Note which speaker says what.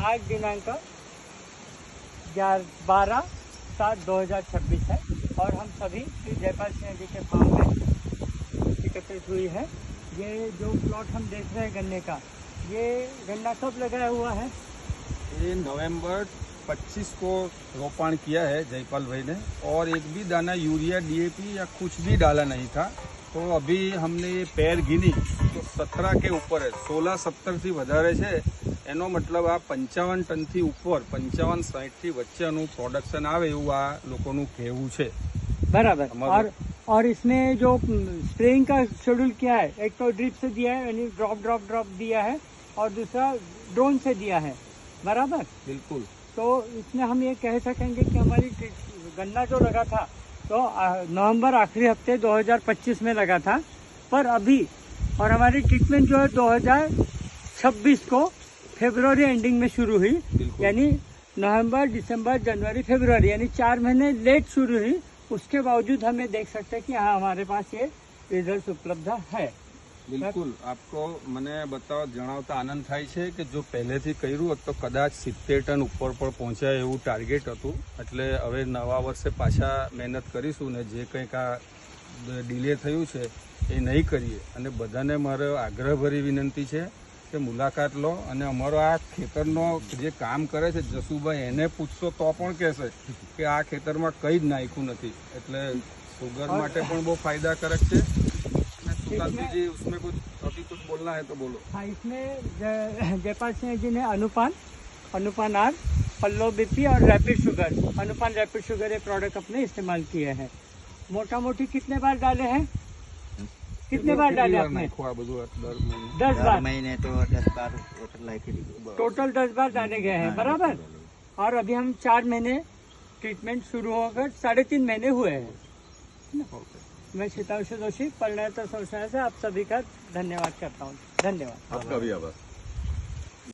Speaker 1: आज दिनांक 12/7/2026 है और हम सभी श्री जयपाल सिंह जी के फार्म में एकत्रित हुई है। ये जो प्लॉट हम देख रहे हैं गन्ने का, ये गन्ना कब लगाया हुआ है?
Speaker 2: ये नवंबर 25 को रोपण किया है जयपाल भाई ने, और एक भी दाना यूरिया डीएपी या कुछ भी डाला नहीं था। तो अभी हमने ये पैर गिनी तो 17 के ऊपर है, 16-17 થી વધારે છે। એનો મતલબ આ 55 ટનથી ઉપર 55-60 થી વચ્ચેનું પ્રોડક્શન આવે એવું આ લોકોનું કહેવું છે।
Speaker 1: बराबर। और इसमें जो स्प्रेइंग का शेड्यूल क्या है, एक तो ड्रिप से दिया है यानी ड्रॉप दिया है, और दूसरा ड्रोन से दिया है। बराबर,
Speaker 2: बिल्कुल।
Speaker 1: तो इसमें हम ये कह सकेंगे कि हमारी गन्ना जो लगा था तो नवंबर आखिरी हफ्ते 2025 में लगा था, पर अभी और हमारी ट्रीटमेंट जो है 2026 को फरवरी एंडिंग में शुरू हुई, यानी नवंबर, दिसंबर, जनवरी, फरवरी यानी 4 महीने लेट शुरू हुई। उसके बावजूद हमें देख सकते हैं कि हाँ हमारे पास ये रिजल्ट उपलब्ध है।
Speaker 2: बिल्कुल। आपको मैंने बताओ जणावता आनंद थाय छे कि जो पहलेथी कर्युं होत तो कदाच 70 टन ऊपर पर पहोंचाय एवुं टार्गेट हतुं। एटले हवे नवा वर्षे पाछा मेहनत करीशुं ने जे कंईक आ डिले थयुं छे ए नहीं करीए। अने बधाने मारो आग्रहभरी विनंती छे कि मुलाकात लो अने अमारो आ खेतरनो जे काम करे छे जसुभाई एने पूछशो तो पण कहेशे कि आ खेतरमां कंई ज नाख्युं नथी। एटले शुगर माटे पण बहु फायदाकारक छे। जी उसमें कुछ बोलना है तो बोलो।
Speaker 1: हाँ, इसमें जयपाल सिंह जी ने अनुपान आर, पल्लो बीपी और रैपिड शुगर, अनुपान रैपिड शुगर ये प्रोडक्ट अपने इस्तेमाल किए हैं। मोटा मोटी कितने बार डाले हैं? कितने बार डाले आपने? 10 बार महीने तो 10 बार टोटल 10 बार डाले गए हैं। बराबर। और अभी हम 4 महीने ट्रीटमेंट शुरू होकर 3.5 महीने हुए हैं। मैं शीतांशु जोशी, परिणय संस्था से आप सभी का धन्यवाद करता हूँ। धन्यवाद।
Speaker 3: आपका भी आभार।